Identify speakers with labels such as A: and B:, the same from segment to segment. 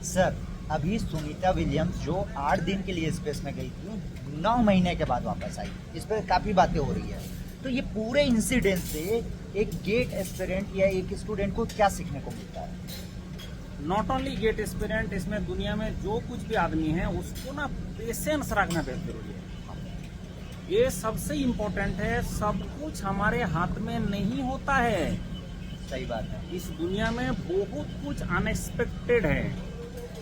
A: Sir अभी Sunita Williams जो 8 दिन के लिए स्पेस में गई थी 9 महीने के बाद वापस आई, इस पर काफ़ी बातें हो रही है। तो ये पूरे इंसिडेंट से एक गेट एस्पिरेंट या एक स्टूडेंट को क्या सीखने को मिलता है?
B: नॉट ओनली गेट एस्पिरेंट, इसमें दुनिया में जो कुछ भी आदमी है उसको ना पेशेंस रखना बहुत जरूरी है। ये सबसे इम्पोर्टेंट है। सब कुछ हमारे हाथ में नहीं होता है।
A: सही बात है।
B: इस दुनिया में बहुत कुछ अनएक्सपेक्टेड है।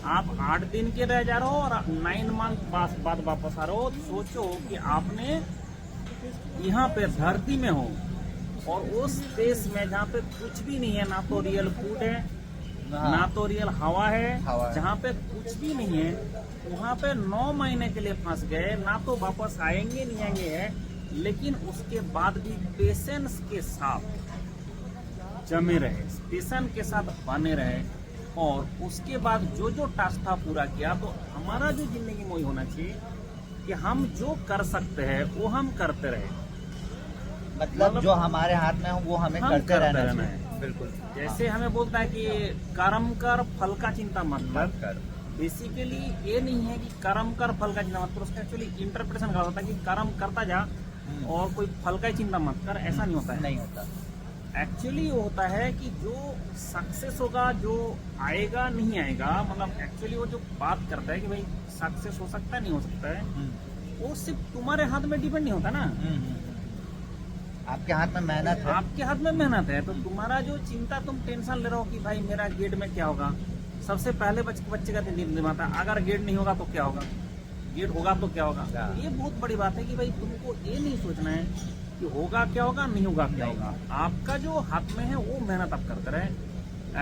B: आप 8 दिन के रह जा रहे हो और 9 मंथ बाद वापस आ रहे हो। सोचो कि आपने यहाँ पे धरती में हो और उस देश में जहाँ पे कुछ भी नहीं है, ना तो रियल फूड है, ना तो रियल हवा है, जहाँ पे कुछ भी नहीं है, वहाँ पे 9 महीने के लिए फंस गए। ना तो वापस आएंगे नहीं आएंगे है, लेकिन उसके बाद भी पेशेंस के साथ जमे रहे, पेशेंस के साथ बने रहे और उसके बाद जो जो टास्क था पूरा किया। तो हमारा जो जिंदगी में होना चाहिए कि हम जो कर सकते हैं वो हम करते रहे।
A: मतलब जो हमारे हाथ में हो वो हमें करते रहना है। बिल्कुल।
B: जैसे हमें बोलता है कि कर्म कर फल का चिंता मत कर। बेसिकली ये नहीं है कि कर्म कर फल का चिंता मत कर, उसका एक्चुअली इंटरप्रिटेशन कर होता है कि कर्म करता जा और कोई फल का चिंता मत कर। ऐसा नहीं होता है।
A: नहीं होता।
B: एक्चुअली वो होता है कि जो सक्सेस होगा, जो आएगा नहीं आएगा, मतलब एक्चुअली वो जो बात करता है कि भाई सक्सेस हो सकता है नहीं हो सकता है, वो सिर्फ तुम्हारे हाथ में डिपेंड नहीं होता ना।
A: आपके हाथ में मेहनत है।
B: आपके हाथ में मेहनत है। तो तुम्हारा जो चिंता, तुम टेंशन ले रहे हो कि भाई मेरा गेट में क्या होगा, सबसे पहले बच्चे का दिमाग आता है अगर गेट नहीं होगा तो क्या होगा, गेट होगा तो क्या होगा। तो ये बहुत बड़ी बात है कि भाई तुमको ये नहीं सोचना है कि होगा क्या होगा, नहीं होगा क्या होगा। आपका जो हाथ में है वो मेहनत आप करते रहे।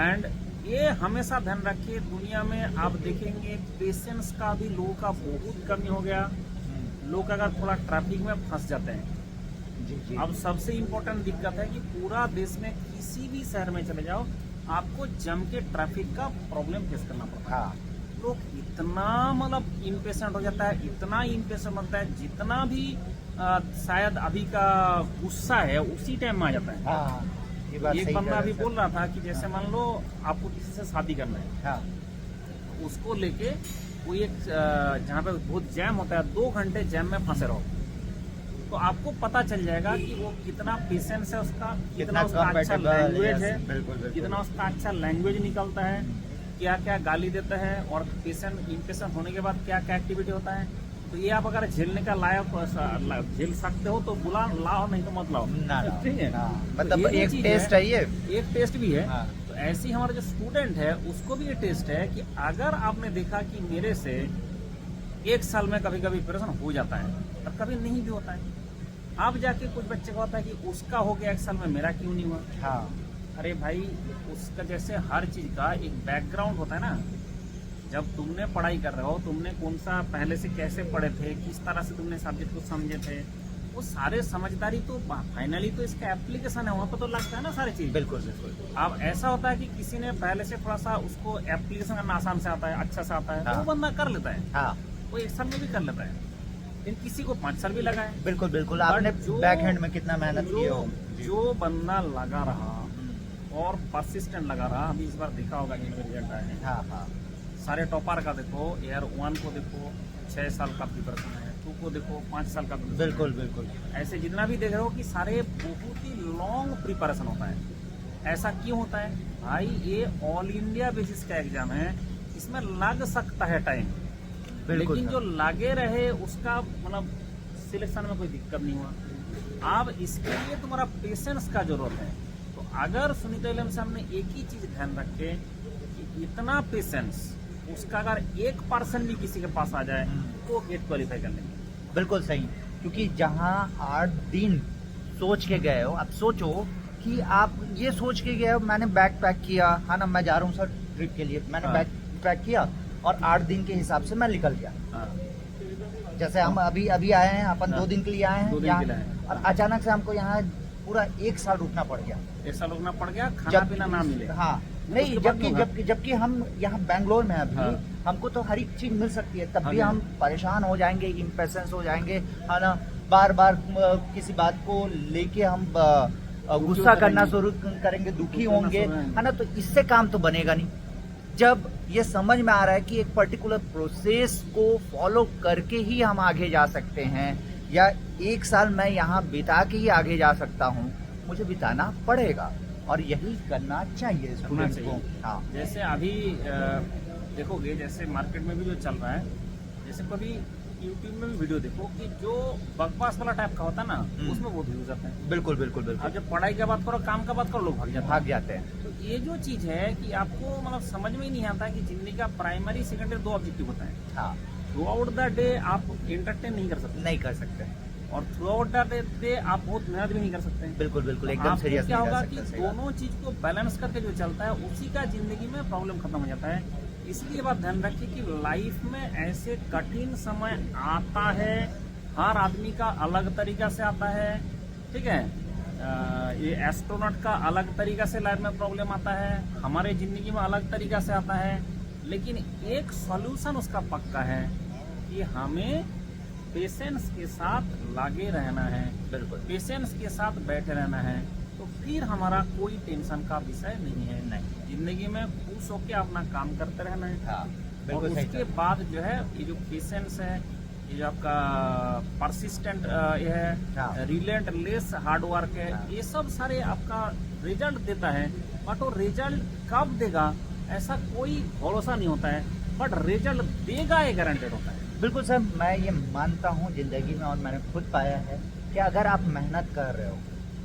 B: एंड ये हमेशा ध्यान रखिए, दुनिया में आप देखेंगे पेशेंस का भी लोगों का बहुत कमी हो गया। लोग अगर थोड़ा ट्रैफिक में फंस जाते हैं। अब सबसे इम्पोर्टेंट दिक्कत है कि पूरा देश में किसी भी शहर में चले जाओ, आपको जम के ट्रैफिक का प्रॉब्लम फेस करना पड़ता है। लोग इतना मतलब इम्पेशेंट हो जाता है, इतना इम्पेशेंट होता है, जितना भी शायद अभी का गुस्सा है उसी टाइम में आ जाता है। एक बंदा अभी बोल रहा था कि जैसे मान लो आपको किसी से शादी करना है, उसको लेके वो एक जहाँ पे बहुत जैम होता है, 2 घंटे जैम में फंसे रहो, तो आपको पता चल जाएगा कि वो कितना पेशेंस है उसका, कितना उसका अच्छा लैंग्वेज है, कितना उसका अच्छा लैंग्वेज निकलता है, क्या क्या गाली देता है और पेशेंट इम्पेशेंट होने के बाद क्या क्या एक्टिविटी होता है। तो ये आप अगर झेलने का लायक झेल सकते हो तो बुला लाओ, नहीं तो मत लाओ। ठीक है,
A: मतलब एक टेस्ट है, ये
B: एक टेस्ट भी है। तो ऐसे ही हमारा जो स्टूडेंट है उसको भी ये टेस्ट है कि अगर आपने देखा कि मेरे से 1 साल में कभी कभी ऑपरेशन हो जाता है और कभी नहीं भी होता है, अब जाके कुछ बच्चे को होता है कि उसका हो गया 1 साल में, मेरा क्यों नहीं हुआ। अरे भाई, उसका जैसे हर चीज का एक बैकग्राउंड होता है ना। जब तुमने पढ़ाई कर रहे हो, तुमने कौन सा पहले से कैसे पढ़े थे, किस तरह से तुमने सब्जेक्ट को समझे थे, वो सारे समझदारी तो फाइनली तो इसका एप्लीकेशन है, वहाँ पर तो लगता है ना सारी चीज।
A: बिल्कुल बिल्कुल।
B: अब ऐसा होता है कि किसी ने पहले से थोड़ा सा उसको एप्लीकेशन करना आसान से आता है, अच्छा से आता है, तो वो बंदा कर लेता है। वो 1 साल में भी कर लेता है, लेकिन किसी को 5 साल भी लगा है।
A: बिल्कुल बिल्कुल। आपने बैक हैंड में कितना मेहनत की हो।
B: जो बंदा लगा रहा और परसिस्टेंट लगा रहा, अभी इस बार देखा होगा जिनमें रिजल्ट आए हैं, सारे टॉपर का देखो, एयर 1 को देखो 6 साल का प्रिपरेशन है, 2 को देखो 5 साल का।
A: बिल्कुल बिल्कुल।
B: ऐसे जितना भी देख रहे हो कि सारे बहुत ही लॉन्ग प्रिपरेशन होता है। ऐसा क्यों होता है भाई? ये ऑल इंडिया बेसिस का एग्जाम है, इसमें लग सकता है टाइम, लेकिन जो लगे रहे उसका मतलब सिलेक्शन में कोई दिक्कत नहीं हुआ। अब इसके लिए तुम्हारा पेशेंस का जरूरत है। तो अगर सुनीता विलियम्स से हमने एक ही चीज ध्यान रखे कि इतना पेशेंस, उसका अगर 1% भी किसी के पास आ जाए तो गेट क्वालिफाई कर लेंगे।
A: बिल्कुल सही। क्योंकि जहाँ 8 दिन सोच के गए हो, अब सोचो कि आप ये सोच के गए हो मैंने बैग पैक किया है ना, मैं जा रहा हूँ सर ट्रिप के लिए, मैंने बैग पैक किया और 8 दिन के हिसाब से मैं निकल गया। जैसे हम अभी आए हैं, अपन 2 दिन के लिए आए हैं यहाँ, और अचानक से हमको यहाँ पूरा 1 साल रुकना पड़ गया।
B: 1 साल रुकना पड़ गया, खाना पीना ना मिले।
A: नहीं, जबकि हम यहाँ बैंगलोर में अभी हमको तो हर एक चीज मिल सकती है, तब भी हम परेशान हो जाएंगे, इम्पेशेंस हो जाएंगे, है ना। बार बार किसी बात को लेके हम गुस्सा करना शुरू करेंगे, दुखी होंगे, है ना। तो इससे काम तो बनेगा नहीं। जब ये समझ में आ रहा है कि एक पर्टिकुलर प्रोसेस को फॉलो करके ही हम आगे जा सकते हैं, या 1 साल मैं यहाँ बिता के ही आगे जा सकता हूँ, मुझे बिताना पड़ेगा और यही करना चाहिए स्टूडेंट्स को। हाँ,
B: जैसे अभी देखोगे, जैसे मार्केट में भी जो चल रहा है, जैसे कभी यूट्यूब में भी वीडियो देखो कि जो बकवास वाला टाइप का होता है ना, उसमें बहुत व्यूज आते हैं।
A: बिल्कुल बिल्कुल
B: अब
A: बिल्कुल
B: जब पढ़ाई की बात करो, काम का बात करो, लोग भाग जाते हैं। तो ये जो चीज है कि आपको मतलब समझ में ही नहीं आता कि जिंदगी का प्राइमरी सेकेंडरी 2 ऑब्जेक्टिव होता है।
A: हाँ,
B: थ्रू आउट द डे आप एंटरटेन नहीं कर सकते,
A: नहीं कर सकते,
B: और थ्रू आउट द डे आप बहुत मेहनत भी नहीं कर सकते।
A: बिल्कुल बिल्कुल एकदम
B: आपको
A: सीरियस
B: क्या
A: नहीं
B: होगा
A: कर
B: कि
A: सकते। सही बात।
B: दोनों चीज को बैलेंस करके जो चलता है, उसी का जिंदगी में प्रॉब्लम खत्म हो जाता है। इसलिए बात ध्यान रखिए कि लाइफ में ऐसे कठिन समय आता है, हर आदमी का अलग तरीका से आता है, ठीक है। ये एस्ट्रोनॉट का अलग तरीका से लाइफ में प्रॉब्लम आता है, हमारे जिंदगी में अलग तरीका से आता है, लेकिन एक सॉल्यूशन उसका पक्का है कि हमें पेशेंस के साथ लगे रहना है,
A: बिल्कुल
B: पेशेंस के साथ बैठे रहना है, तो फिर हमारा कोई टेंशन का विषय नहीं है।
A: नहीं,
B: जिंदगी में खुश होकर अपना काम करते रहना है।
A: हाँ
B: और
A: बिल्कुल सही
B: उसके
A: कहा।
B: बाद जो है ये जो पेशेंस है, ये जो आपका परसिस्टेंट ये
A: हाँ।
B: है, रिलेंटलेस हार्ड वर्क है,
A: हाँ।
B: ये सब सारे आपका रिजल्ट देता है। बट वो रिजल्ट कब देगा ऐसा कोई भरोसा नहीं होता है, बट रिजल्ट देगा ये गारंटेड होता है।
A: बिल्कुल सर, मैं ये मानता हूँ जिंदगी में, और मैंने खुद पाया है कि अगर आप मेहनत कर रहे हो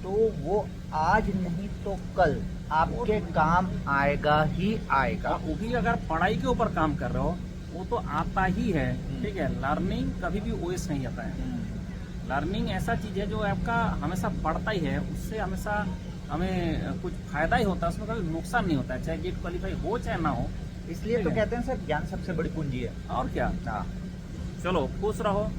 A: तो वो आज नहीं तो कल आपके काम आएगा ही आएगा।
B: और वो भी अगर पढ़ाई के ऊपर काम कर रहे हो, वो तो आता ही है, ठीक है। लर्निंग कभी भी वेस्ट नहीं आता है। लर्निंग ऐसा चीज है जो आपका हमेशा बढ़ता ही है, उससे हमेशा हमें कुछ फायदा ही होता है, उसमें कभी नुकसान नहीं होता है, चाहे गेट क्वालिफाई हो चाहे ना हो।
A: इसलिए तो कहते हैं सर, ज्ञान सबसे बड़ी पूंजी है।
B: और क्या।
A: हाँ,
B: चलो खुश रहो,